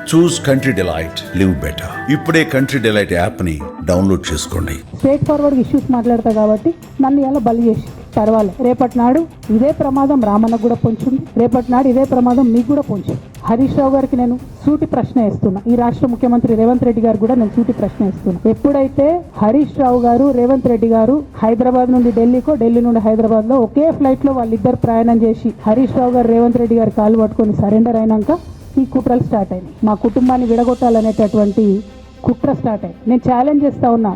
చూస్ country delight, live better. ఇప్పుడే country delight app ని download చేసుకోండి. స్ట్రేట్ ఫార్వర్డ్ ఇష్యూస్ మాట్లాడతా కాబట్టి నన్ను ఎలా బలి చేసి పర్వాలేదు. రేపటి నాడు ఇదే ప్రమాదం రామన్నకు కూడా పొంచుంది, రేపటి నాడు ఇదే ప్రమాదం మీకు కూడా పొంచింది. హరీష్ రావు గారికి నేను సూటి ప్రశ్న వేస్తున్నా, ఈ రాష్ట్ర ముఖ్యమంత్రి రేవంత్ రెడ్డి గారు కూడా నేను సూటి ప్రశ్న వేస్తున్నా. ఎప్పుడైతే హరీష్ రావు గారు రేవంత్ రెడ్డి గారు హైదరాబాద్ నుండి ఢిల్లీకో, ఢిల్లీ నుండి హైదరాబాద్ లో ఒకే ఫ్లైట్ లో వాళ్ళిద్దరు ప్రయాణం చేసి హరీష్ రావు గారు రేవంత్ రెడ్డి గారు కాలు పట్టుకొని సరెండర్ అయినాక ఈ కుట్రలు స్టార్ట్ అయింది. మా కుటుంబాన్ని విడగొట్టాలనేటటువంటి కుట్ర స్టార్ట్ అయింది. నేను ఛాలెంజ్ చేస్తా ఉన్నా,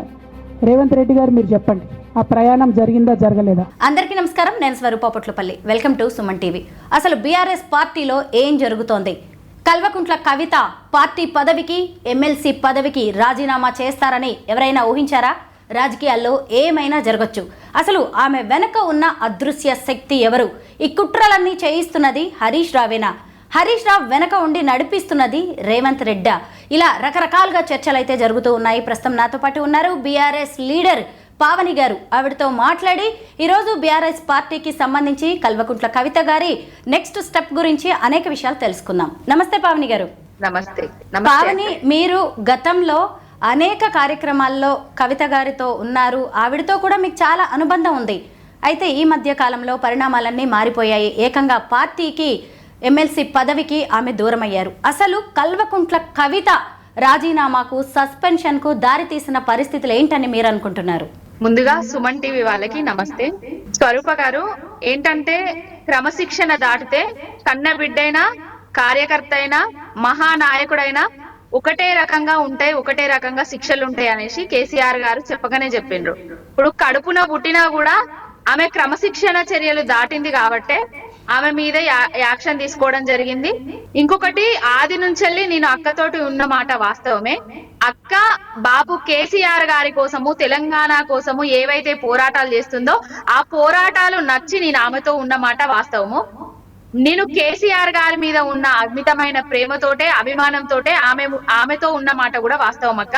రేవంత్ రెడ్డి గారు మీరు చెప్పండి, ఆ ప్రయాణం జరిగిందా జరగలేదా? అందరికీ నమస్కారం, నేను Swarupa Potlapalli. Welcome to Suman TV. అసలు బీఆర్ఎస్ పార్టీలో ఏం జరుగుతోంది? కల్వకుంట్ల కవిత పార్టీ పదవికి, ఎమ్మెల్సీ పదవికి రాజీనామా చేస్తారని ఎవరైనా ఊహించారా? రాజకీయాల్లో ఏమైనా జరగచ్చు. అసలు ఆమె వెనక ఉన్న అదృశ్య శక్తి ఎవరు? ఈ కుట్రలన్నీ చేయిస్తున్నది హరీష్ రావేనా? హరీష్ రావు వెనక ఉండి నడిపిస్తున్నది రేవంత్ రెడ్డా? ఇలా రకరకాలుగా చర్చలు అయితే జరుగుతూ ఉన్నాయి. ప్రస్తుతం నాతో పాటు ఉన్నారు బీఆర్ఎస్ లీడర్ పావని గారు. ఆవిడతో మాట్లాడి ఈరోజు బీఆర్ఎస్ పార్టీకి సంబంధించి కల్వకుంట్ల కవిత గారి నెక్స్ట్ స్టెప్ గురించి అనేక విషయాలు తెలుసుకుందాం. నమస్తే పావని గారు. నమస్తే. పావని, మీరు గతంలో అనేక కార్యక్రమాల్లో కవిత గారితో ఉన్నారు, ఆవిడతో కూడా మీకు చాలా అనుబంధం ఉంది. అయితే ఈ మధ్య కాలంలో పరిణామాలన్నీ మారిపోయాయి. ఏకంగా పార్టీకి, ఎమ్మెల్సీ పదవికి ఆమె దూరం అయ్యారు. అసలు కల్వకుంట్ల కవిత రాజీనామాకు, సస్పెన్షన్కు దారి తీసిన పరిస్థితులు ఏంటని మీరు అనుకుంటున్నారు? ముందుగా సుమన్ టీవీ వాళ్ళకి నమస్తే. స్వరూప గారు, ఏంటంటే క్రమశిక్షణ దాటితే కన్న బిడ్డైనా, కార్యకర్త అయినా, మహానాయకుడైనా ఒకటే రకంగా ఉంటాయి, ఒకటే రకంగా శిక్షలు ఉంటాయి అనేసి కేసీఆర్ గారు చెప్పగానే చెప్పిండ్రు. ఇప్పుడు కడుపున పుట్టినా కూడా ఆమె క్రమశిక్షణ చర్యలు దాటింది కాబట్టే ఆమె మీద యాక్షన్ తీసుకోవడం జరిగింది. ఇంకొకటి, ఆది నుంచి నేను అక్కతోటి ఉన్న మాట వాస్తవమే. అక్క బాబు కేసీఆర్ గారి కోసము, తెలంగాణ కోసము ఏవైతే పోరాటాలు చేస్తుందో ఆ పోరాటాలు నచ్చి నేను ఆమెతో ఉన్న మాట వాస్తవము. నేను కేసీఆర్ గారి మీద ఉన్న అమితమైన ప్రేమతోటే, అభిమానంతోటే ఆమెతో ఉన్న మాట కూడా వాస్తవం అక్క.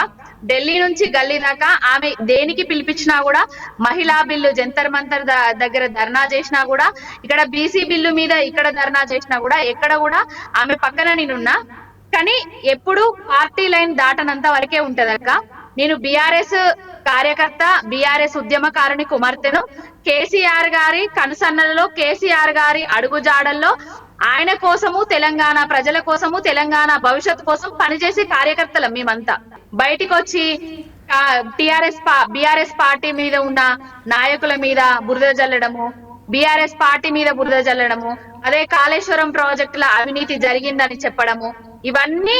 ఢిల్లీ నుంచి గల్లీ దాకా ఆమె దేనికి పిలిపించినా కూడా, మహిళా బిల్లు జంతర్ మంతర్ దగ్గర ధర్నా చేసినా కూడా, ఇక్కడ బీసీ బిల్లు మీద ఇక్కడ ధర్నా చేసినా కూడా, ఎక్కడ కూడా ఆమె పక్కన నేనున్నా. కానీ ఎప్పుడు పార్టీ లైన్ దాటనంత వరకే ఉంటది అక్క. నేను బీఆర్ఎస్ కార్యకర్త, బీఆర్ఎస్ ఉద్యమకారుని కుమార్తెను. కేసీఆర్ గారి కనుసన్నలలో, కేసీఆర్ గారి అడుగుజాడల్లో ఆయన కోసము, తెలంగాణ ప్రజల కోసము, తెలంగాణ భవిష్యత్తు కోసం పనిచేసే కార్యకర్తలం మేమంతా. బయటికి వచ్చి బీఆర్ఎస్ పార్టీ మీద ఉన్న నాయకుల మీద బురద జల్లడము, బీఆర్ఎస్ పార్టీ మీద బురద జల్లడము, అదే కాళేశ్వరం ప్రాజెక్టుల అవినీతి జరిగిందని చెప్పడము, ఇవన్నీ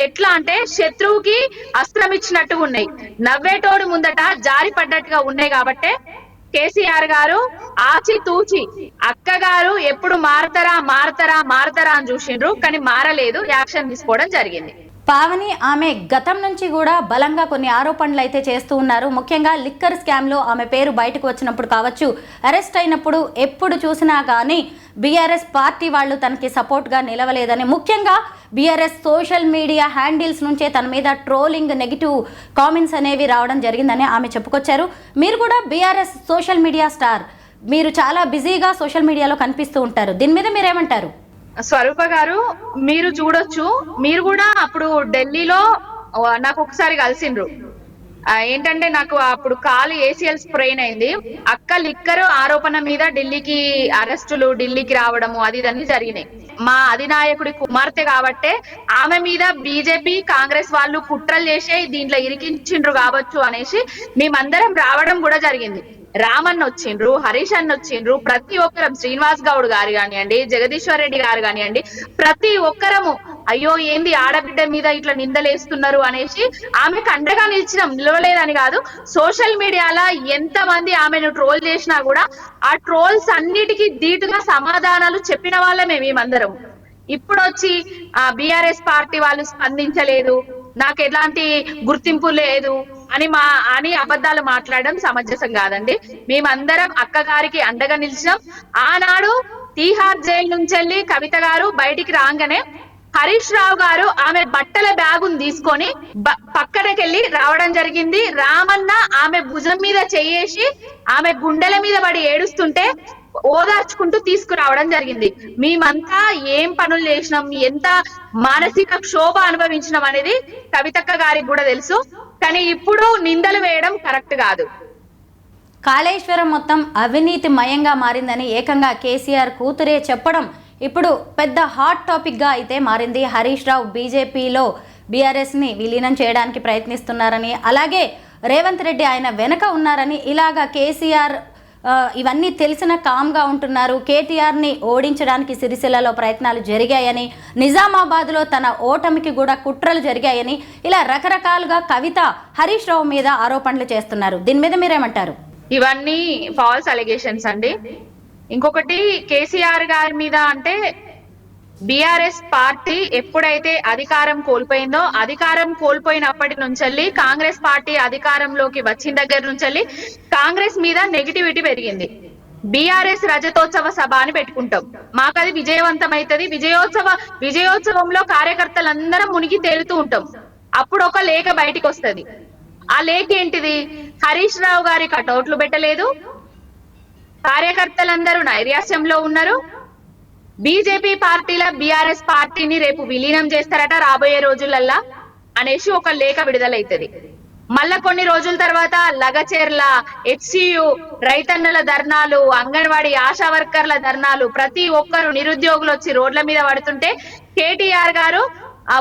ఎట్లా అంటే శత్రువుకి అస్త్రం ఇచ్చినట్టుగా ఉన్నాయి. నవ్వేటోడు ముందట జారి పడ్డట్టుగా ఉన్నాయి. కాబట్టే కేసీఆర్ గారు ఆచి తూచి అక్క గారు ఎప్పుడు మారతారా అని చూసిండ్రు, కానీ మారలేదు, యాక్షన్ తీసుకోవడం జరిగింది. పావని, ఆమె గతం నుంచి కూడా బలంగా కొన్ని ఆరోపణలు అయితే చేస్తూ ఉన్నారు. ముఖ్యంగా లిక్కర్ స్కామ్లో ఆమె పేరు బయటకు వచ్చినప్పుడు కావచ్చు, అరెస్ట్ అయినప్పుడు ఎప్పుడు చూసినా కానీ బీఆర్ఎస్ పార్టీ వాళ్ళు తనకి సపోర్ట్గా నిలవలేదని, ముఖ్యంగా బీఆర్ఎస్ సోషల్ మీడియా హ్యాండిల్స్ నుంచే తన మీద ట్రోలింగ్, నెగిటివ్ కామెంట్స్ అనేవి రావడం జరిగిందని ఆమె చెప్పుకొచ్చారు. మీరు కూడా బీఆర్ఎస్ సోషల్ మీడియా స్టార్, మీరు చాలా బిజీగా సోషల్ మీడియాలో కనిపిస్తూ ఉంటారు. దీని మీద మీరేమంటారు? స్వరూప గారు, మీరు చూడొచ్చు, మీరు కూడా అప్పుడు ఢిల్లీలో నాకు ఒకసారి కలిసిండ్రు. ఏంటంటే నాకు అప్పుడు కాలు ఏసీఎల్ స్ప్రెయిన్ అయింది. అక్క లిక్కర్ ఆరోపణ మీద ఢిల్లీకి అరెస్టులు, ఢిల్లీకి రావడము, అది ఇదన్నీ జరిగినాయి. మా అధినాయకుడి కుమార్తె కాబట్టే ఆమె మీద బీజేపీ, కాంగ్రెస్ వాళ్ళు కుట్రలు చేసే దీంట్లో ఇరికించిండ్రు కావచ్చు అనేసి మేమందరం రావడం కూడా జరిగింది. రామన్ వచ్చిండ్రు, హరీష్ అన్న వచ్చిండ్రు, ప్రతి ఒక్కరం, శ్రీనివాస్ గౌడ్ గారు కానివ్వండి, జగదీశ్వర్ రెడ్డి గారు కానివ్వండి, ప్రతి ఒక్కరము అయ్యో ఏంది ఆడబిడ్డ మీద ఇట్లా నిందలేస్తున్నారు అనేసి ఆమెకు అండగా నిలవలేదని కాదు, సోషల్ మీడియాలో ఎంత మంది ఆమెను ట్రోల్ చేసినా కూడా ఆ ట్రోల్స్ అన్నిటికీ ధీటుగా సమాధానాలు చెప్పిన వాళ్ళమే మేమందరం. ఇప్పుడు వచ్చి ఆ బీఆర్ఎస్ పార్టీ వాళ్ళు స్పందించలేదు, నాకు ఎలాంటి గుర్తింపు లేదు అని అబద్ధాలు మాట్లాడడం సమంజసం కాదండి. మేమందరం అక్క గారికి అండగా నిలిచాం. ఆనాడు తీహార్ జైలు నుంచి కవిత గారు బయటికి రాగానే హరీష్ రావు గారు ఆమె బట్టల బ్యాగును తీసుకొని పక్కనకెళ్ళి రావడం జరిగింది. రామన్న ఆమె భుజం మీద చెయ్యేసి ఆమె గుండెల మీద పడి ఏడుస్తుంటే ఓదార్చుకుంటూ తీసుకురావడం జరిగింది. మేమంతా ఏం పనులు చేసినాం, ఎంత మానసిక క్షోభ అనుభవించినాం అనేది కవితక్క గారికి కూడా తెలుసు. కానీ ఇప్పుడు నిందలు వేయడం కరెక్ట్ కాదు. కాళేశ్వరం మొత్తం అవినీతి మయంగా మారిందని ఏకంగా కేసీఆర్ కూతురే చెప్పడం ఇప్పుడు పెద్ద హాట్ టాపిక్గా అయితే మారింది. హరీష్ రావు బీజేపీలో బీఆర్ఎస్ని విలీనం చేయడానికి ప్రయత్నిస్తున్నారని, అలాగే రేవంత్ రెడ్డి ఆయన వెనక ఉన్నారని, ఇలాగా కేసీఆర్ ఇవన్నీ తెలిసిన కామ్గా ఉంటున్నారు. కేటీఆర్ని ఓడించడానికి సిరిసిల్లలో ప్రయత్నాలు జరిగాయని, నిజామాబాద్లో తన ఓటమికి కూడా కుట్రలు జరిగాయని, ఇలా రకరకాలుగా కవిత హరీష్ రావు మీద ఆరోపణలు చేస్తున్నారు. దీని మీద మీరేమంటారు? ఇవన్నీ ఫాల్స్ అలిగేషన్స్ అండి. ఇంకొకటి కేసీఆర్ గారి మీద అంటే బీఆర్ఎస్ పార్టీ ఎప్పుడైతే అధికారం కోల్పోయిందో, అధికారం కోల్పోయినప్పటి నుంచి కాంగ్రెస్ పార్టీ అధికారంలోకి వచ్చిన దగ్గర నుంచి కాంగ్రెస్ మీద నెగిటివిటీ పెరిగింది. బీఆర్ఎస్ రజతోత్సవ సభ అని పెట్టుకుంటాం, మాకు అది విజయవంతమైతుంది. విజయోత్సవంలో కార్యకర్తలందరం మునిగి తేలుతూ ఉంటాం. అప్పుడు ఒక లేఖ బయటికి వస్తుంది. ఆ లేఖ ఏంటిది? హరీష్ రావు గారి కటౌట్లు పెట్టలేదు, కార్యకర్తలందరూ నైరాశ్యంలో ఉన్నారు, బీజేపీ పార్టీల బీఆర్ఎస్ పార్టీని రేపు విలీనం చేస్తారట రాబోయే రోజులల్లా అనేసి ఒక లేఖ విడుదలైతది. మళ్ళా కొన్ని రోజుల తర్వాత లగచెర్ల, హెచ్సియు, రైతన్నల ధర్నాలు, అంగన్వాడీ ఆశా వర్కర్ల ధర్నాలు, ప్రతి ఒక్కరు నిరుద్యోగులు వచ్చి రోడ్ల మీద పడుతుంటే కేటీఆర్ గారు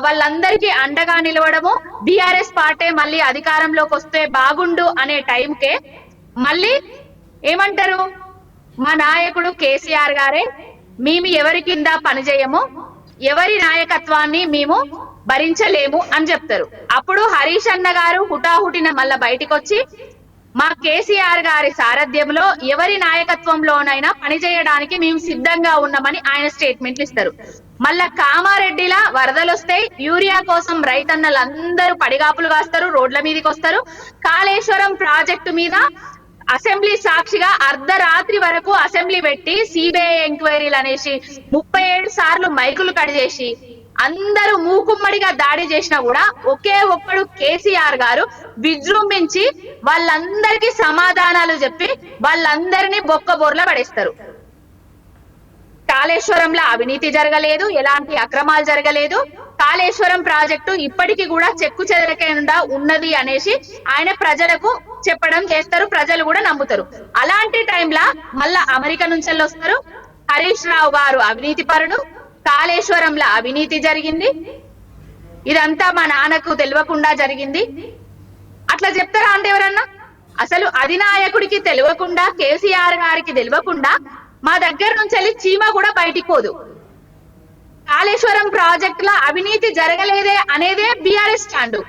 వాళ్ళందరికీ అండగా నిలవడము, బీఆర్ఎస్ పార్టీ మళ్ళీ అధికారంలోకి వస్తే బాగుండు అనే టైంకే మళ్ళీ ఏమంటారు, మా నాయకుడు కేసీఆర్ గారే, మేము ఎవరి కింద పనిచేయము, ఎవరి నాయకత్వాన్ని మేము భరించలేము అని చెప్తారు. అప్పుడు హరీష్ అన్న గారు హుటాహుటిన మళ్ళా బయటకు వచ్చి మా కేసీఆర్ గారి సారథ్యంలో ఎవరి నాయకత్వంలోనైనా పనిచేయడానికి మేము సిద్ధంగా ఉన్నామని ఆయన స్టేట్మెంట్లు ఇస్తారు. మళ్ళా కామారెడ్డిలా వరదలు వస్తాయి, యూరియా కోసం రైతన్నలందరూ పడిగాపులు కాస్తారు, రోడ్ల మీదకి వస్తారు. కాళేశ్వరం ప్రాజెక్టు మీద అసెంబ్లీ సాక్షిగా అర్ధరాత్రి వరకు అసెంబ్లీ పెట్టి సిబిఐ ఎంక్వైరీలు అనేసి 37 సార్లు మైకులు కట్ చేసి అందరూ మూకుమ్మడిగా దాడి చేసినా కూడా ఒకే ఒక్కడు కేసీఆర్ గారు విజృంభించి వాళ్ళందరికీ సమాధానాలు చెప్పి వాళ్ళందరినీ బొక్కబోర్ల పడేస్తారు. కాళేశ్వరంలో అవినీతి జరగలేదు, ఎలాంటి అక్రమాలు జరగలేదు, కాళేశ్వరం ప్రాజెక్టు ఇప్పటికీ కూడా చెక్కు చెదరకుండా ఉన్నది అనేసి ఆయన ప్రజలకు చెప్పడం చేస్తారు, ప్రజలు కూడా నమ్ముతారు. అలాంటి టైంలా మళ్ళా అమెరికా నుంచి వస్తారు, హరీష్ రావు గారు అవినీతి పరుడు, కాళేశ్వరంలో అవినీతి జరిగింది, ఇదంతా మా నాన్నకు తెలియకుండా జరిగింది అట్లా చెప్తారా అంటే ఎవరన్నా? అసలు అధినాయకుడికి తెలియకుండా, కేసీఆర్ గారికి తెలియకుండా మా దగ్గర నుంచి వెళ్ళి చీమ కూడా బయటికి పోదు. కాళేశ్వరం ప్రాజెక్టులో అవినీతి జరగలేదే అనేదే బీఆర్ఎస్ స్టాండు.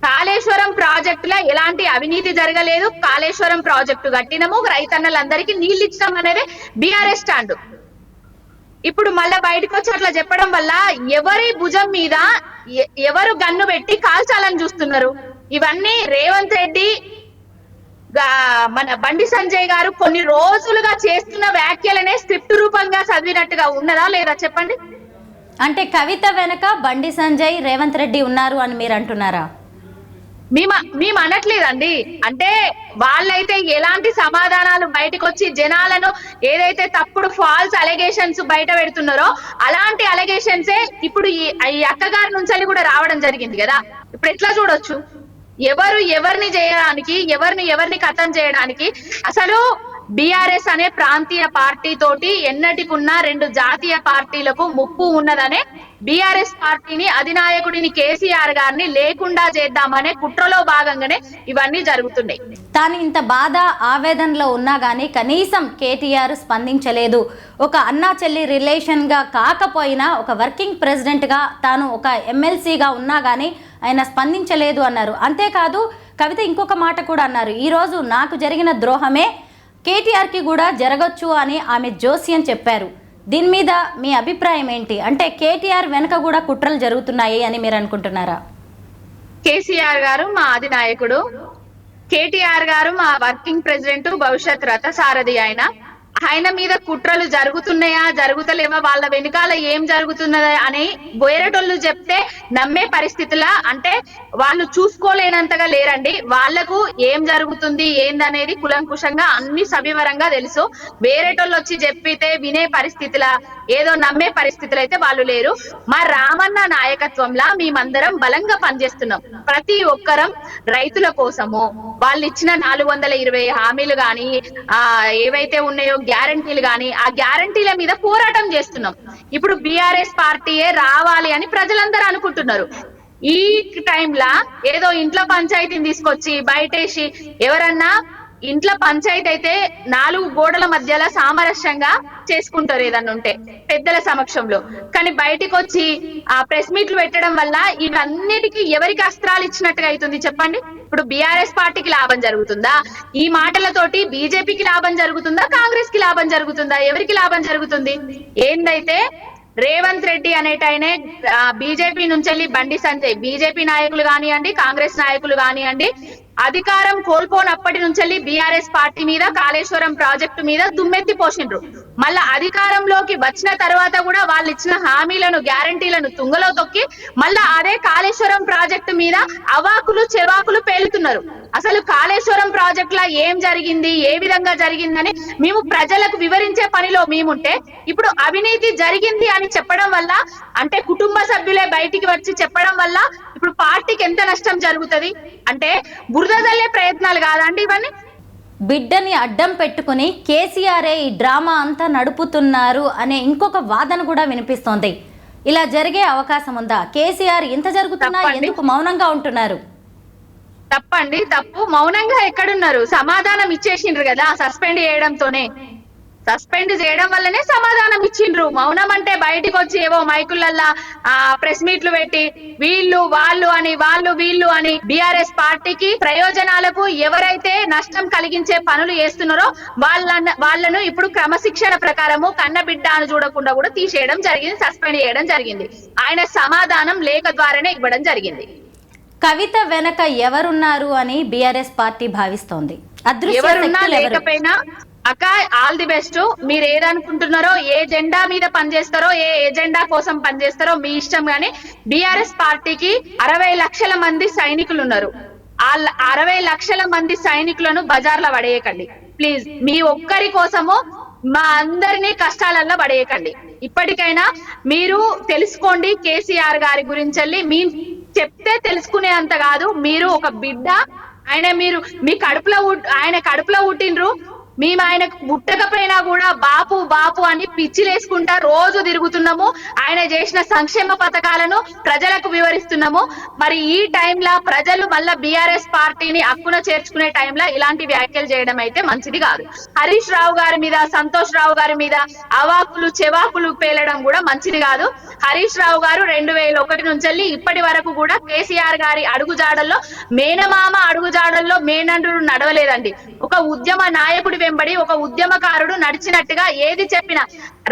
కాళేశ్వరం ప్రాజెక్టులో ఎలాంటి అవినీతి జరగలేదు, కాళేశ్వరం ప్రాజెక్టు కట్టినము, రైతన్నలందరికీ నీళ్ళు ఇచ్చడం అనేది బీఆర్ఎస్ స్టాండు. ఇప్పుడు మళ్ళా బయటకు వచ్చి అట్లా చెప్పడం వల్ల ఎవరి భుజం మీద ఎవరు గన్ను పెట్టి కాల్చాలని చూస్తున్నారు? ఇవన్నీ రేవంత్ రెడ్డి, మన బండి సంజయ్ గారు కొన్ని రోజులుగా చేస్తున్న వ్యాఖ్యలనే స్క్రిప్ట్ రూపంగా చదివినట్టుగా ఉన్నదా లేదా చెప్పండి? అంటే కవిత వెనక బండి సంజయ్, రేవంత్ రెడ్డి ఉన్నారు అని మీరు అంటున్నారా? మేము అనట్లేదండి. అంటే వాళ్ళైతే ఎలాంటి సమాధానాలు బయటకు వచ్చి జనాలను ఏదైతే తప్పుడు ఫాల్స్ అలిగేషన్స్ బయట పెడుతున్నారో అలాంటి అలిగేషన్సే ఇప్పుడు ఈ అక్కగారి నుంచి కూడా రావడం జరిగింది కదా. ఇప్పుడు ఎట్లా చూడొచ్చు, ఎవరు ఎవరిని చేయడానికి, ఎవరిని ఖతం చేయడానికి? అసలు బీఆర్ఎస్ అనే ప్రాంతీయ పార్టీ తోటి ఎన్నటికున్న 2 జాతీయ పార్టీలకు ముప్పు ఉన్నదనే బీఆర్ఎస్ పార్టీని, అధినాయకుడిని కేసీఆర్ గారిని లేకుండా చేద్దామనే కుట్రలో భాగంగానే ఇవన్నీ జరుగుతున్నాయి. తాను ఇంత బాధ ఆవేదనలో ఉన్నా కానీ కనీసం కేటీఆర్ స్పందించలేదు. ఒక అన్నా చెల్లి రిలేషన్గా కాకపోయినా ఒక వర్కింగ్ ప్రెసిడెంట్గా తాను ఒక ఎమ్మెల్సీగా ఉన్నా కానీ ఆయన స్పందించలేదు అన్నారు. అంతేకాదు కవిత ఇంకొక మాట కూడా అన్నారు, ఈరోజు నాకు జరిగిన ద్రోహమే కేటీఆర్కి కూడా జరగచ్చు అని ఆమె జోస్యం చెప్పారు. దీని మీద మీ అభిప్రాయం ఏంటి? అంటే కేటీఆర్ వెనక కూడా కుట్రలు జరుగుతున్నాయి అని మీరు అనుకుంటున్నారా? కేసీఆర్ గారు మా అధినాయకుడు, కేటీఆర్ గారు మా వర్కింగ్ ప్రెసిడెంట్, భవిష్యత్ రథసారథి. ఆయన ఆయన మీద కుట్రలు జరుగుతున్నాయా జరుగుతలేవా, వాళ్ళ వెనుకాల ఏం జరుగుతున్నదా అని బోయరేటోళ్ళు చెప్తే నమ్మే పరిస్థితుల అంటే వాళ్ళు చూసుకోలేనంతగా లేరండి. వాళ్లకు ఏం జరుగుతుంది ఏందనేది కులంకుశంగా అన్ని సవివరంగా తెలుసు. వేరేటోళ్ళు వచ్చి చెప్పితే వినే పరిస్థితుల ఏదో నమ్మే పరిస్థితులు అయితే వాళ్ళు లేరు. మా రామన్న నాయకత్వంలో మేమందరం బలంగా పనిచేస్తున్నాం. ప్రతి ఒక్కరం రైతుల కోసము వాళ్ళు ఇచ్చిన 420 హామీలు గాని ఏవైతే ఉన్నాయో గ్యారంటీలు గాని ఆ గ్యారంటీల మీద పోరాటం చేస్తున్నాం. ఇప్పుడు బీఆర్ఎస్ పార్టీయే రావాలి అని ప్రజలందరూ అనుకుంటున్నారు. ఈ టైంలా ఏదో ఇంట్లో పంచాయతీని తీసుకొచ్చి బయటేసి ఎవరన్నా ఇంట్లో పంచాయతీ అయితే 4 గోడల మధ్యలో సామరస్యంగా చేసుకుంటారు ఏదన్నా ఉంటే పెద్దల సమక్షంలో. కానీ బయటికి వచ్చి ఆ ప్రెస్ మీట్లు పెట్టడం వల్ల ఇవన్నిటికీ ఎవరికి అస్త్రాలు ఇచ్చినట్టుగా అవుతుంది చెప్పండి. ఇప్పుడు బీఆర్ఎస్ పార్టీకి లాభం జరుగుతుందా? ఈ మాటలతోటి బీజేపీకి లాభం జరుగుతుందా? కాంగ్రెస్ కి లాభం జరుగుతుందా? ఎవరికి లాభం జరుగుతుంది? ఏందైతే రేవంత్ రెడ్డి అనేటైనే బీజేపీ నుంచి వెళ్ళి బండి సంజయ్, బీజేపీ నాయకులు కానివ్వండి, కాంగ్రెస్ నాయకులు కానివ్వండి, అధికారం కోల్పోనప్పటి నుంచి బీఆర్ఎస్ పార్టీ మీద కాళేశ్వరం ప్రాజెక్టు మీద దుమ్మెత్తి పోసిండ్రు. మళ్ళా అధికారంలోకి వచ్చిన తర్వాత కూడా వాళ్ళు ఇచ్చిన హామీలను గ్యారంటీలను తుంగలో తొక్కి మళ్ళా అదే కాళేశ్వరం ప్రాజెక్టు మీద అవాకులు చెవాకులు పేలుతున్నారు. అసలు కాళేశ్వరం ప్రాజెక్ట్ లా ఏం జరిగింది, ఏ విధంగా జరిగిందని మేము ప్రజలకు వివరించే పనిలో మేముంటే ఇప్పుడు అవినీతి జరిగింది అని చెప్పడం వల్ల అంటే కుటుంబ సభ్యులే బయటికి వచ్చి చెప్పడం వల్ల ఇప్పుడు పార్టీకి ఎంత నష్టం జరుగుతుంది అంటే బురద జల్లే ప్రయత్నాలు కాదండి ఇవన్నీ. బిడ్డని అడ్డం పెట్టుకుని కేసీఆర్ ఈ డ్రామా అంతా నడుపుతున్నారు అనే ఇంకొక వాదన కూడా వినిపిస్తోంది. ఇలా జరిగే అవకాశం ఉందా? కేసీఆర్ ఇంత జరుగుతున్నా ఎందుకు మౌనంగా ఉంటున్నారు? తప్పండి, తప్పు. మౌనంగా ఎక్కడున్నారు? సమాధానం ఇచ్చేసిండ్రు కదా సస్పెండ్ చేయడంతోనే. సస్పెండ్ చేయడం వల్లనే సమాధానం ఇచ్చిండ్రు. మౌనం అంటే బయటికి వచ్చి ఏవో మైకులల్లా ప్రెస్ మీట్లు పెట్టి వీళ్ళు వాళ్ళు అని వాళ్ళు వీళ్ళు అని బీఆర్ఎస్ పార్టీకి ప్రయోజనాలకు ఎవరైతే నష్టం కలిగించే పనులు చేస్తున్నారో వాళ్ళను ఇప్పుడు క్రమశిక్షణ ప్రకారము కన్నబిడ్డ అని చూడకుండా కూడా తీసేయడం జరిగింది, సస్పెండ్ చేయడం జరిగింది. ఆయన సమాధానం లేఖ ద్వారానే ఇవ్వడం జరిగింది. కవిత వెనక ఎవరున్నారు అని బీఆర్ఎస్ పార్టీ భావిస్తోంది. ఎవరున్నా లేకపోయినా అక్క ఆల్ ది బెస్ట్. మీరు ఏదనుకుంటున్నారో, ఏ జెండా మీద పనిచేస్తారో, ఏ ఎజెండా కోసం పనిచేస్తారో మీ ఇష్టం. గానీ బీఆర్ఎస్ పార్టీకి 60 లక్షల మంది సైనికులు ఉన్నారు. ఆ 60 లక్షల మంది సైనికులను బజార్లో పడేయకండి ప్లీజ్. మీ ఒక్కరి కోసము మా అందరినీ కష్టాలలో పడేయకండి. ఇప్పటికైనా మీరు తెలుసుకోండి కేసీఆర్ గారి గురించి. మీ చెప్తే తెలుసుకునే అంత కాదు. మీరు ఒక బిడ్డ, ఆయన మీరు మీ ఆయన కడుపులో పుట్టినరు. మేము ఆయనకు పుట్టకపోయినా కూడా బాపు బాపు అని పిచ్చిలేసుకుంటా రోజు తిరుగుతున్నాము. ఆయన చేసిన సంక్షేమ పథకాలను ప్రజలకు వివరిస్తున్నాము. మరి ఈ టైంలో ప్రజలు మళ్ళా బీఆర్ఎస్ పార్టీని హక్కున చేర్చుకునే టైంలో ఇలాంటి వ్యాఖ్యలు చేయడం అయితే మంచిది కాదు. హరీష్ రావు గారి మీద, సంతోష్ రావు గారి మీద అవాకులు చెవాకులు పేలడం కూడా మంచిది కాదు. హరీష్ రావు గారు 2001 నుంచి ఇప్పటి వరకు కూడా కేసీఆర్ గారి అడుగుజాడల్లో, మేనమామ అడుగుజాడల్లో మేనండ్రుడు నడవలేదండి. ఒక ఉద్యమ నాయకుడి వెంబడి ఒక ఉద్యమకారుడు నడిచినట్టుగా ఏది చెప్పినా,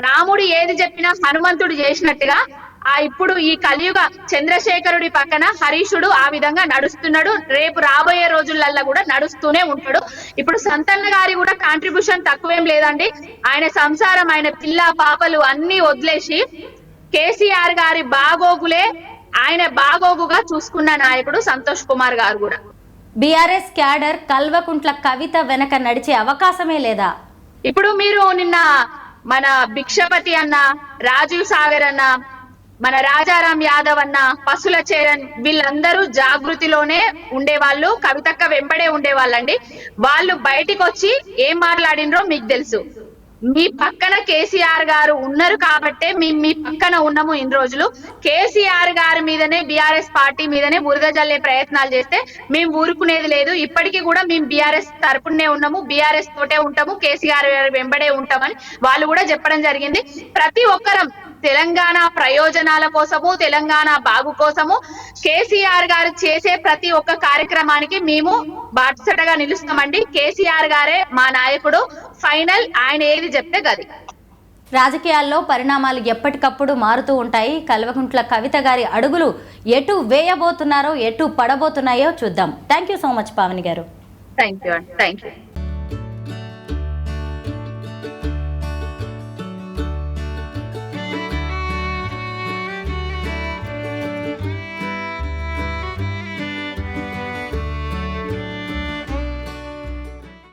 రాముడు ఏది చెప్పినా హనుమంతుడు చేసినట్టుగా ఇప్పుడు ఈ కలియుగ చంద్రశేఖరుడి పక్కన హరీషుడు ఆ విధంగా నడుస్తున్నాడు. రేపు రాబోయే రోజులల్లో కూడా నడుస్తూనే ఉంటాడు. ఇప్పుడు సంతన్న గారి కూడా కాంట్రిబ్యూషన్ తక్కువేం లేదండి. ఆయన సంసారం, ఆయన పిల్ల పాపలు అన్ని వదిలేసి కేసీఆర్ గారి బాగోగులే ఆయన బాగోగుగా చూసుకున్న నాయకుడు సంతోష్ కుమార్ గారు కూడా. బీఆర్ఎస్ క్యాడర్ కల్వకుంట్ల కవిత వెనక నడిచే అవకాశమే లేదా? ఇప్పుడు మీరు నిన్న మన భిక్షపతి అన్న, రాజీవ్ సాగర్ అన్న, మన రాజారాం యాదవ్ అన్న, పసుల చేరన్ వీళ్ళందరూ జాగృతిలోనే ఉండేవాళ్ళు, కవితక్క వెంబడే ఉండేవాళ్ళండి. వాళ్ళు బయటికి వచ్చి ఏం మాట్లాడినరో మీకు తెలుసు. మీ పక్కన కేసీఆర్ గారు ఉన్నారు కాబట్టే మేము మీ పక్కన ఉన్నాము ఇన్ని రోజులు. కేసీఆర్ గారి మీదనే, బీఆర్ఎస్ పార్టీ మీదనే బురద జల్లే ప్రయత్నాలు చేస్తే మేము ఊరుకునేది లేదు. ఇప్పటికీ కూడా మేము బీఆర్ఎస్ తరపునే ఉన్నాము, బీఆర్ఎస్ తోటే ఉంటాము, కేసీఆర్ గారి వెంబడే ఉంటామని వాళ్ళు కూడా చెప్పడం జరిగింది. ప్రతి ఒక్కరం తెలంగాణ ప్రయోజనాల కోసము, తెలంగాణ బాగు కోసము కేసీఆర్ గారు చేసే ప్రతి ఒక్క కార్యక్రమానికి మేము బాధ్యతగా నిలుస్తామండి. కేసీఆర్ గారే మా నాయకుడు, ఫైనల్. ఆయన ఏది చెప్తే గది. రాజకీయాల్లో పరిణామాలు ఎప్పటికప్పుడు మారుతూ ఉంటాయి. కల్వకుంట్ల కవిత గారి అడుగులు ఎటు వేయబోతున్నారో, ఎటు పడబోతున్నాయో చూద్దాం. Thank you so much Pavani garu. Thank you.